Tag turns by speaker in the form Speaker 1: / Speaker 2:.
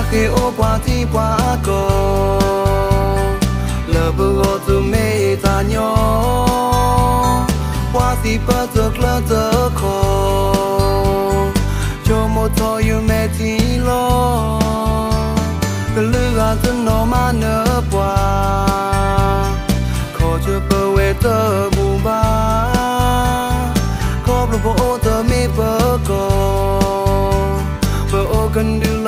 Speaker 1: he o party go love go to me ta nyo party pa to club to ko cho mo to you me ti lo the luga to no ma no bwa ko cho po we to bu ba ko pro po to me po ko po can do